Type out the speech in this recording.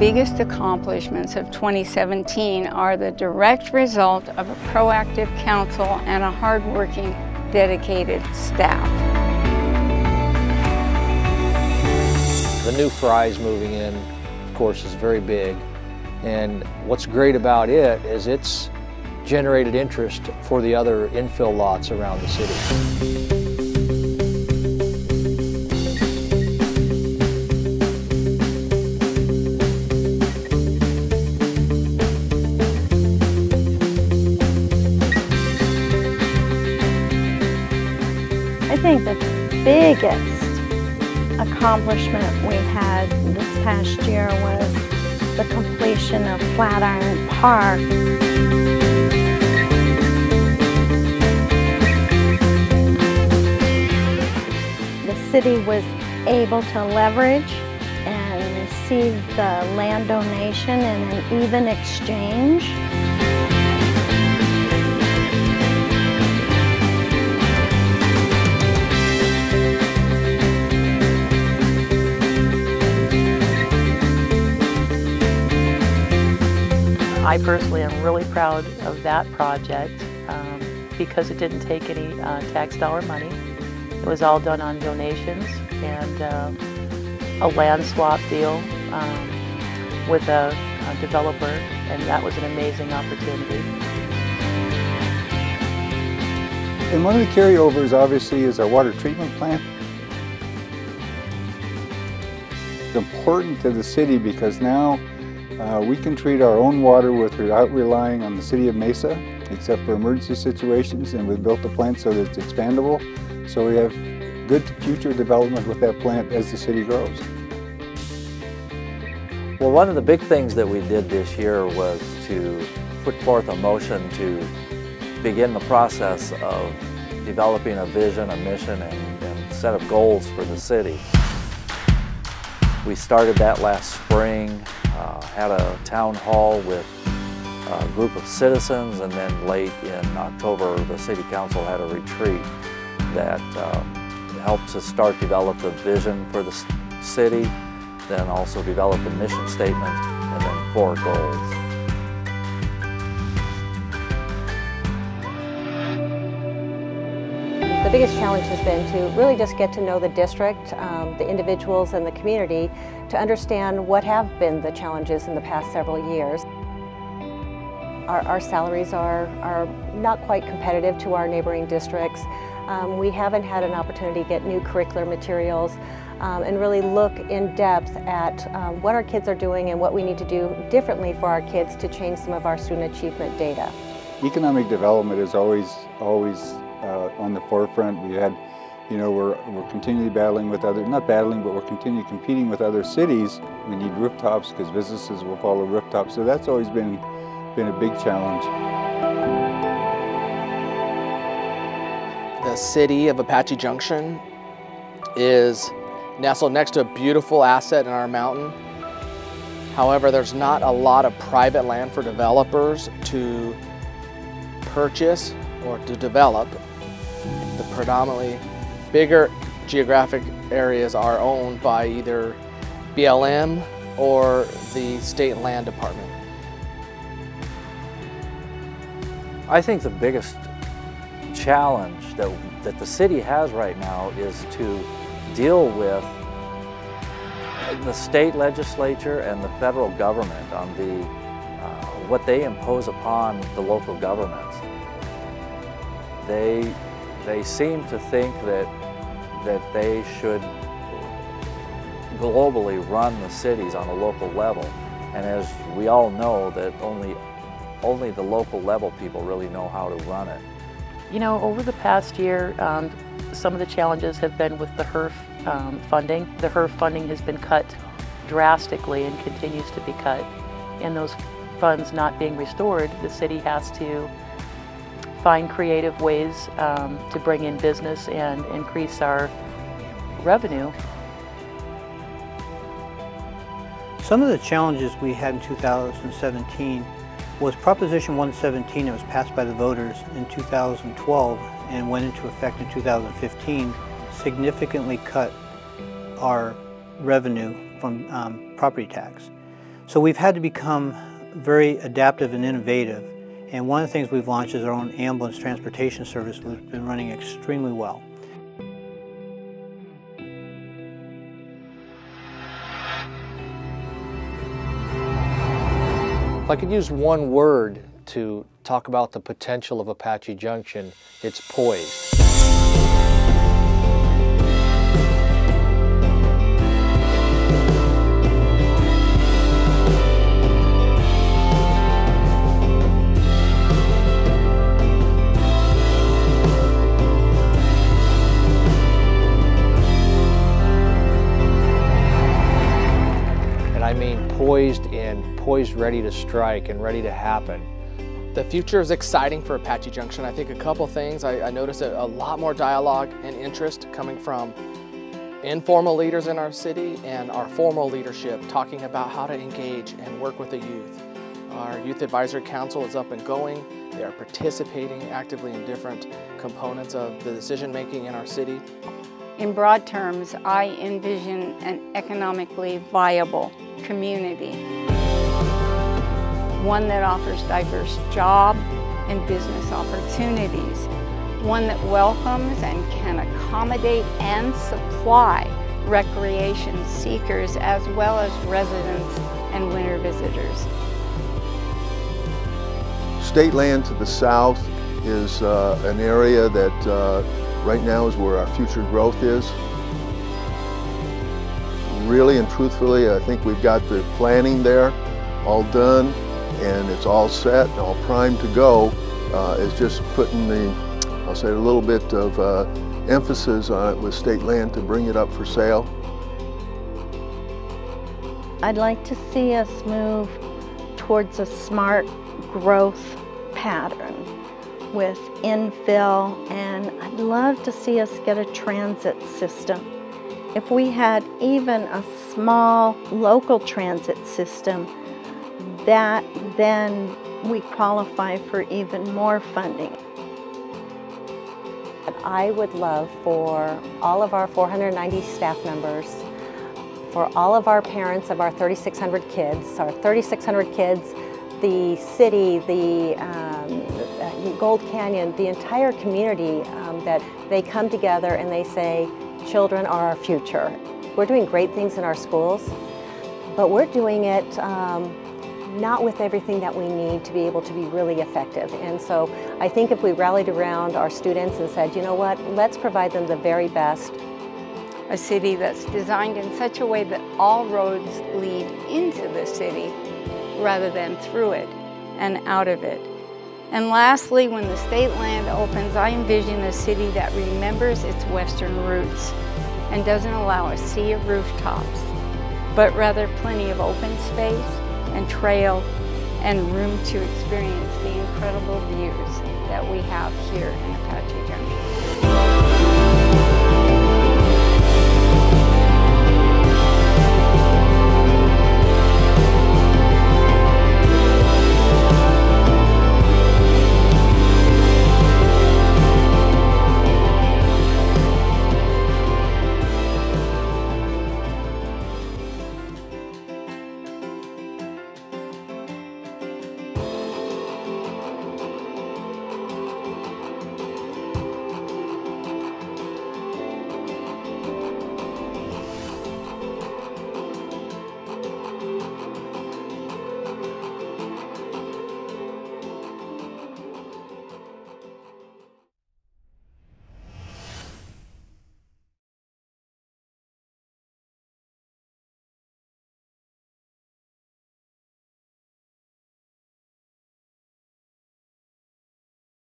biggest accomplishments of 2017 are the direct result of a proactive council and a hardworking, dedicated staff. The new fries moving in, of course, is very big. And what's great about it is it's generated interest for the other infill lots around the city. I think the biggest accomplishment we had this past year was the completion of Flatiron Park. The city was able to leverage and receive the land donation in an even exchange. I personally am really proud of that project because it didn't take any tax dollar money. It was all done on donations and a land swap deal with a developer, and that was an amazing opportunity. And one of the carryovers obviously is our water treatment plant. It's important to the city because now we can treat our own water without relying on the city of Mesa, except for emergency situations, and we've built the plant so that it's expandable. So we have good future development with that plant as the city grows. Well, one of the big things that we did this year was to put forth a motion to begin the process of developing a vision, a mission, and set of goals for the city. We started that last spring. Had a town hall with a group of citizens, and then late in October the City Council had a retreat that helps us start develop the vision for the city, then also develop a mission statement, and then 4 goals. The biggest challenge has been to really just get to know the district, the individuals and the community, to understand what have been the challenges in the past several years. Our salaries are not quite competitive to our neighboring districts. We haven't had an opportunity to get new curricular materials and really look in depth at what our kids are doing and what we need to do differently for our kids to change some of our student achievement data. Economic development is always on the forefront. We had, we're continually battling with not battling, but we're continually competing with other cities. We need rooftops because businesses will follow rooftops. So that's always been a big challenge. The city of Apache Junction is nestled next to a beautiful asset in our mountain. However, there's not a lot of private land for developers to purchase or to develop. The predominantly bigger geographic areas are owned by either BLM or the State Land Department. I think the biggest challenge that the city has right now is to deal with the state legislature and the federal government on what they impose upon the local governments. They seem to think that they should globally run the cities on a local level, and as we all know, that only the local level people really know how to run it. Over the past year, some of the challenges have been with the HERF funding. The HERF funding has been cut drastically and continues to be cut. And those funds not being restored, the city has to find creative ways to bring in business and increase our revenue. Some of the challenges we had in 2017 was Proposition 117 that was passed by the voters in 2012 and went into effect in 2015, significantly cut our revenue from property tax. So we've had to become very adaptive and innovative. And one of the things we've launched is our own ambulance transportation service, which has been running extremely well. If I could use one word to talk about the potential of Apache Junction, it's poised. I mean poised ready to strike and ready to happen. The future is exciting for Apache Junction. I think a couple things. I noticed a lot more dialogue and interest coming from informal leaders in our city and our formal leadership talking about how to engage and work with the youth. Our Youth Advisory Council is up and going. They are participating actively in different components of the decision making in our city. In broad terms, I envision an economically viable community, one that offers diverse job and business opportunities, one that welcomes and can accommodate and supply recreation seekers as well as residents and winter visitors. State land to the south is an area that right now is where our future growth is. Really and truthfully, I think we've got the planning there all done and it's all set and all primed to go. It's just putting I'll say a little bit of emphasis on it with state land to bring it up for sale. I'd like to see us move towards a smart growth pattern with infill, and I'd love to see us get a transit system. If we had even a small local transit system, then we qualify for even more funding. I would love for all of our 490 staff members, for all of our parents of our 3,600 kids, the city, the Gold Canyon, the entire community, that they come together and they say, children are our future. We're doing great things in our schools, but we're doing it not with everything that we need to be able to be really effective. And so I think if we rallied around our students and said, you know what, let's provide them the very best. A city that's designed in such a way that all roads lead into the city rather than through it and out of it. And lastly, when the state land opens, I envision a city that remembers its western roots and doesn't allow a sea of rooftops, but rather plenty of open space and trail and room to experience the incredible views that we have here in Apache Junction.